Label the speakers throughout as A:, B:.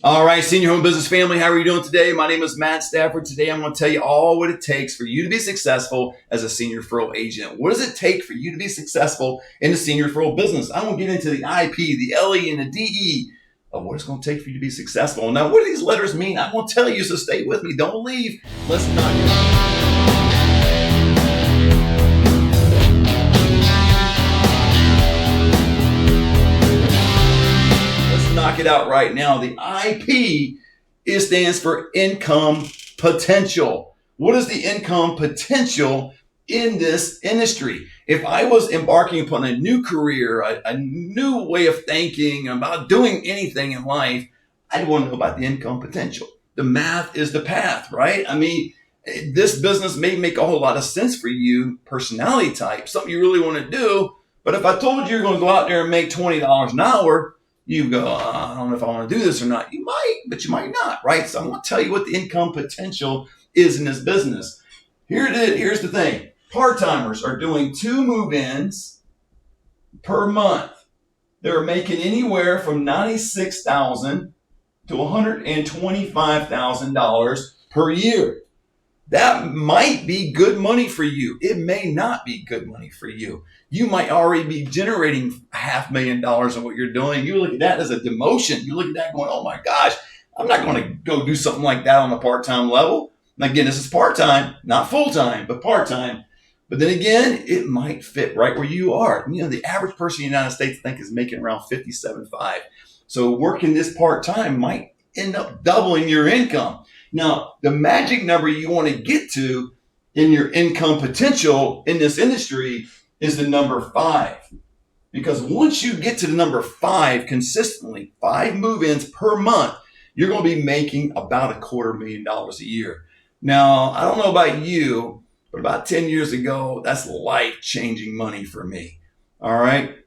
A: All right, Senior Home Business family, how are you doing today? My name is Matt Stafford. Today, I'm going to tell you all what it takes for you to be successful as a senior referral agent. What does it take for you to be successful in the senior referral business? I'm going to get into the IP, the LE, and the DE of what it's going to take for you to be successful. Now, what do these letters mean? I'm going to tell you, so stay with me. Don't leave. Let's knock it out right now. The IP stands for income potential. What is the income potential in this industry? If I was embarking upon a new career, a new way of thinking about doing anything in life, I'd want to know about the income potential. The math is the path, right? I mean, this business may make a whole lot of sense for you, personality type, something you really want to do. But if I told you you're going to go out there and make $20 an hour, you go, I don't know if I want to do this or not. You might, but you might not, right? So I'm going to tell you what the income potential is in this business. Here it is. Here's the thing. Part-timers are doing 2 move-ins per month. They're making anywhere from $96,000 to $125,000 per year. That might be good money for you. It may not be good money for you. You might already be generating $500,000 on what you're doing. You look at that as a demotion. You look at that going, oh my gosh, I'm not going to go do something like that on a part-time level. And again, this is part-time, not full-time, but part-time. But then again, it might fit right where you are. You know, the average person in the United States, I think, is making around $57,500. So working this part-time might end up doubling your income. Now, the magic number you want to get to in your income potential in this industry is the number 5. Because once you get to the number 5 consistently, 5 move-ins per month, you're going to be making about $250,000 a year. Now, I don't know about you, but about 10 years ago, that's life-changing money for me. All right.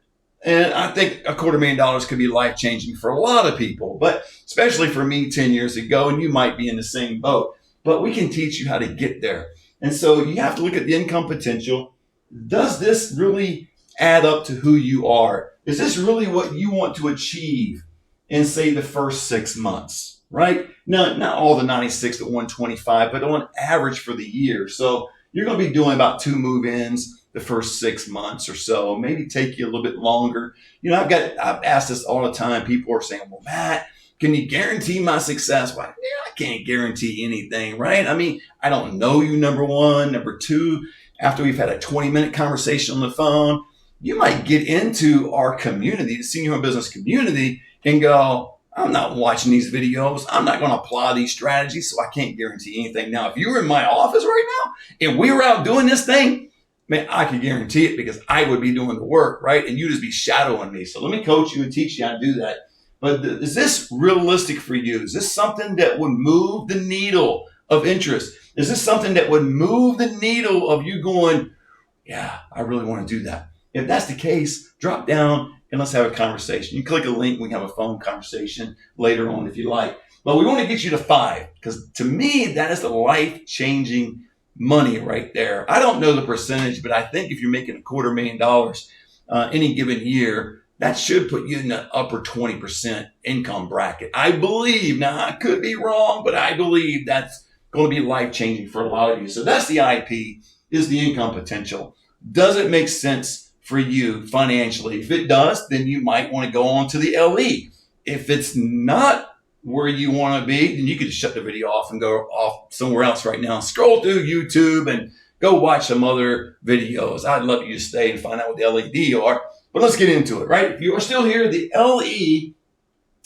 A: And I think $250,000 could be life-changing for a lot of people, but especially for me 10 years ago, and you might be in the same boat. But we can teach you how to get there. And so you have to look at the income potential. Does this really add up to who you are? Is this really what you want to achieve in, say, the first 6 months, right? Not all the 96 to 125, but on average for the year. So you're going to be doing about 2 move-ins the first 6 months or so, maybe take you a little bit longer. You know, I've asked this all the time. People are saying, well, Matt, can you guarantee my success? Well, I can't guarantee anything, right? I mean, I don't know you, number one. Number two, after we've had a 20-minute conversation on the phone, you might get into our community, the senior home business community, and go, I'm not watching these videos. I'm not going to apply these strategies, so I can't guarantee anything. Now, if you were in my office right now and we were out doing this thing, man, I could guarantee it because I would be doing the work, right? And you just be shadowing me. So let me coach you and teach you how to do that. But is this realistic for you? Is this something that would move the needle of interest? Is this something that would move the needle of you going, yeah, I really want to do that? If that's the case, drop down and let's have a conversation. You click a link, we can have a phone conversation later on if you like. But we want to get you to 5 because to me, that is the life-changing money right there. I don't know the percentage, but I think if you're making $250,000 any given year, that should put you in the upper 20% income bracket. I believe, now I could be wrong, but I believe that's going to be life-changing for a lot of you. So that's the IP, is the income potential. Does it make sense for you financially? If it does, then you might want to go on to the LE. If it's not where you want to be, then you could just shut the video off and go off somewhere else right now. Scroll through YouTube and go watch some other videos. I'd love you to stay and find out what the LED are. But let's get into it, right? If you are still here, the LE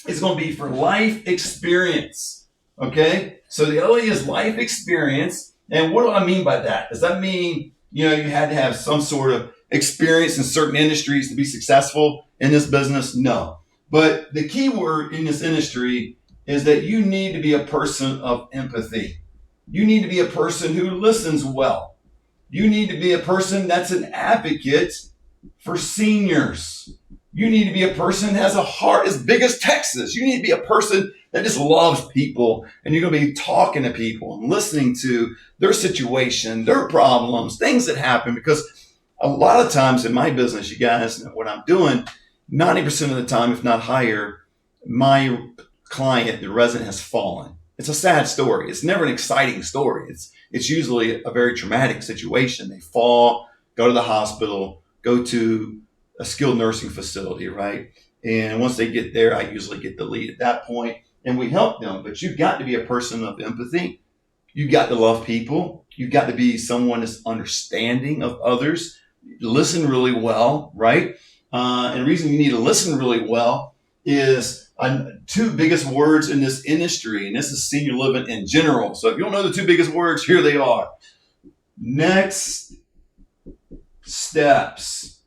A: is going to be for life experience, okay? So the LE is life experience. And what do I mean by that? Does that mean, you had to have some sort of experience in certain industries to be successful in this business? No. But the key word in this industry is that you need to be a person of empathy. You need to be a person who listens well. You need to be a person that's an advocate for seniors. You need to be a person that has a heart as big as Texas. You need to be a person that just loves people, and you're going to be talking to people and listening to their situation, their problems, things that happen. Because a lot of times in my business, you guys know what I'm doing, 90% of the time, if not higher, my client, the resident, has fallen. It's a sad story. It's never an exciting story. It's usually a very traumatic situation. They fall, go to the hospital, go to a skilled nursing facility, right? And once they get there, I usually get the lead at that point, and we help them. But you've got to be a person of empathy. You've got to love people. You've got to be someone that's understanding of others. Listen really well, right? And the reason you need to listen really well is two biggest words in this industry, and this is senior living in general. So if you don't know the two biggest words, here they are. Next steps.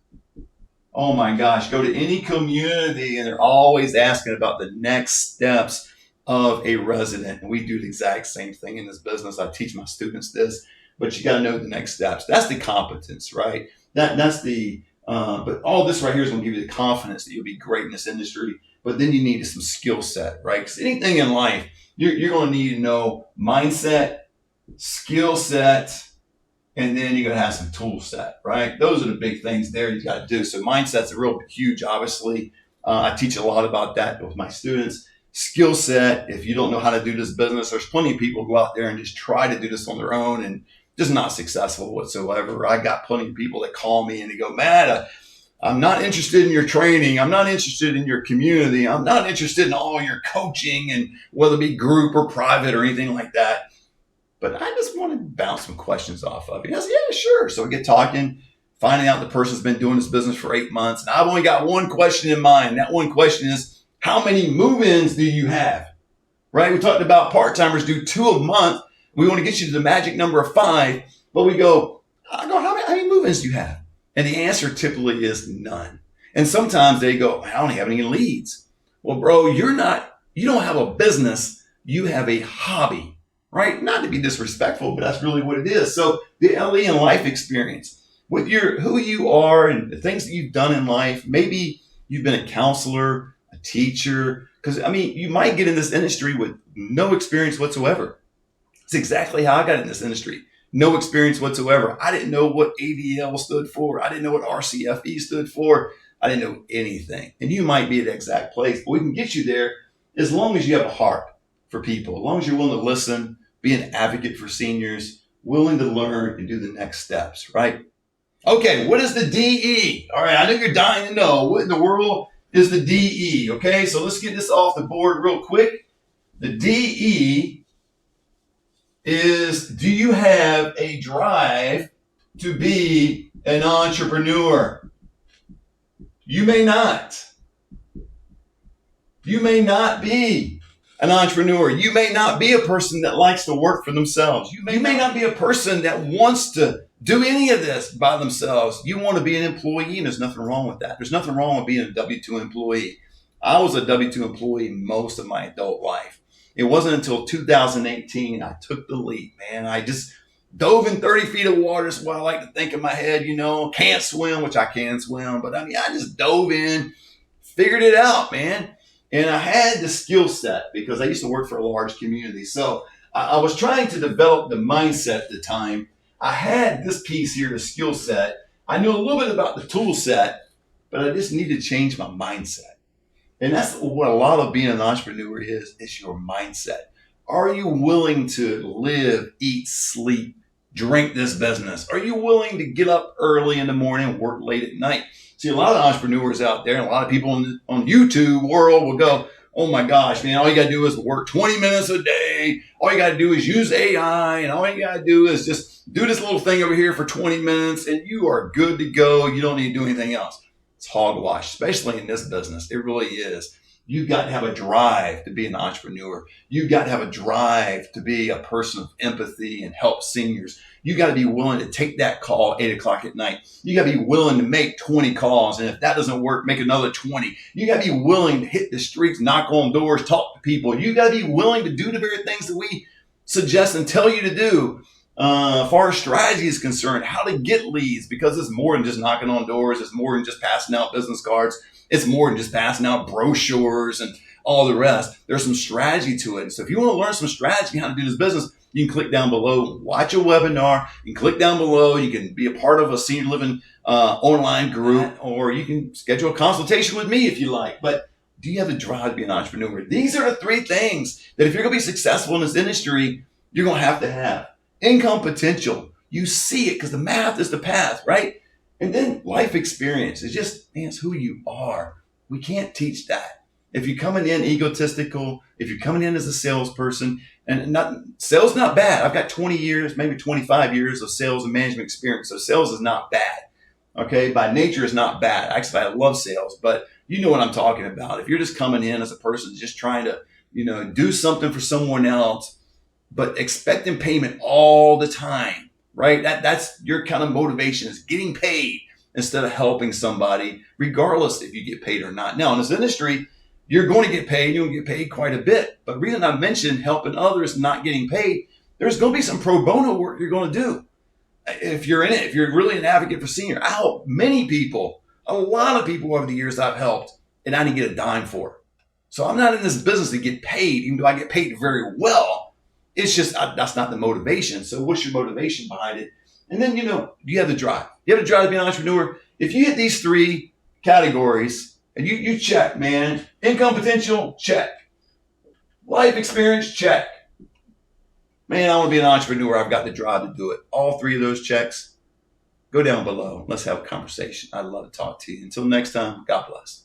A: Oh my gosh, go to any community and they're always asking about the next steps of a resident. And we do the exact same thing in this business. I teach my students this, but you got to know the next steps. That's the competence, right? That's the, but all this right here is going to give you the confidence that you'll be great in this industry. But then you need some skill set, right? Because anything in life, you're going to need to know mindset, skill set, and then you're going to have some tool set, right? Those are the big things there you got to do. So mindset's a real huge, obviously. I teach a lot about that with my students. Skill set, if you don't know how to do this business, there's plenty of people who go out there and just try to do this on their own and just not successful whatsoever. I got plenty of people that call me and they go, Matt, I'm not interested in your training. I'm not interested in your community. I'm not interested in all your coaching, and whether it be group or private or anything like that. But I just want to bounce some questions off of you. I said, yeah, sure. So we get talking, finding out the person's been doing this business for 8 months. And I've only got one question in mind. That one question is, how many move-ins do you have? Right? We talked about part-timers do 2 a month. We want to get you to the magic number of 5. But I go, how many move-ins do you have? And the answer typically is none. And sometimes they go, I don't have any leads. Well, bro, you don't have a business. You have a hobby, right? Not to be disrespectful, but that's really what it is. So the LE and life experience with who you are and the things that you've done in life. Maybe you've been a counselor, a teacher, because you might get in this industry with no experience whatsoever. It's exactly how I got in this industry. No experience whatsoever. I didn't know what ADL stood for. I didn't know what RCFE stood for. I didn't know anything. And you might be at the exact place, but we can get you there as long as you have a heart for people, as long as you're willing to listen, be an advocate for seniors, willing to learn and do the next steps, right? Okay, what is the DE? All right, I know you're dying to know. What in the world is the DE? Okay, so let's get this off the board real quick. The DE is, do you have a drive to be an entrepreneur? You may not. You may not be an entrepreneur. You may not be a person that likes to work for themselves. You may not be a person that wants to do any of this by themselves. You want to be an employee, and there's nothing wrong with that. There's nothing wrong with being a W-2 employee. I was a W-2 employee most of my adult life. It wasn't until 2018 I took the leap, man. I just dove in 30 feet of water. That's what I like to think in my head, Can't swim, which I can swim. But I just dove in, figured it out, man. And I had the skill set because I used to work for a large community. So I was trying to develop the mindset at the time. I had this piece here, the skill set. I knew a little bit about the tool set, but I just needed to change my mindset. And that's what a lot of being an entrepreneur is your mindset. Are you willing to live, eat, sleep, drink this business? Are you willing to get up early in the morning and work late at night? See, a lot of entrepreneurs out there and a lot of people on YouTube world will go, oh my gosh, man, all you got to do is work 20 minutes a day. All you got to do is use AI, and all you got to do is just do this little thing over here for 20 minutes and you are good to go. You don't need to do anything else. It's hogwash, especially in this business. It really is. You've got to have a drive to be an entrepreneur. You've got to have a drive to be a person of empathy and help seniors. You got to be willing to take that call 8 o'clock at night. You got to be willing to make 20 calls. And if that doesn't work, make another 20. You got to be willing to hit the streets, knock on doors, talk to people. You got to be willing to do the very things that we suggest and tell you to do. As far as strategy is concerned, how to get leads, because it's more than just knocking on doors. It's more than just passing out business cards. It's more than just passing out brochures and all the rest. There's some strategy to it. So if you want to learn some strategy how to do this business, you can click down below, watch a webinar. You can click down below. You can be a part of a senior living online group, or you can schedule a consultation with me if you like. But do you have the drive to be an entrepreneur? These are the three things that if you're going to be successful in this industry, you're going to have. Income potential. You see it because the math is the path, right? And then life experience is just, man, it's who you are. We can't teach that. If you're coming in egotistical, if you're coming in as a salesperson, and sales not bad. I've got 20 years, maybe 25 years of sales and management experience. So sales is not bad. Okay. By nature is not bad. Actually, I love sales, but you know what I'm talking about. If you're just coming in as a person, just trying to, do something for someone else, but expecting payment all the time, right? That's your kind of motivation is getting paid instead of helping somebody, regardless if you get paid or not. Now, in this industry, you're going to get paid. You're going to get paid quite a bit. But the reason I mentioned helping others not getting paid, there's going to be some pro bono work you're going to do. If you're in it, if you're really an advocate for senior, I help many people, a lot of people over the years I've helped, and I didn't get a dime for it. So I'm not in this business to get paid, even though I get paid very well. It's just, that's not the motivation. So what's your motivation behind it? And then, do you have the drive? You have the drive to be an entrepreneur? If you hit these three categories, and you check, man. Income potential, check. Life experience, check. Man, I want to be an entrepreneur. I've got the drive to do it. All three of those checks, go down below. Let's have a conversation. I'd love to talk to you. Until next time, God bless.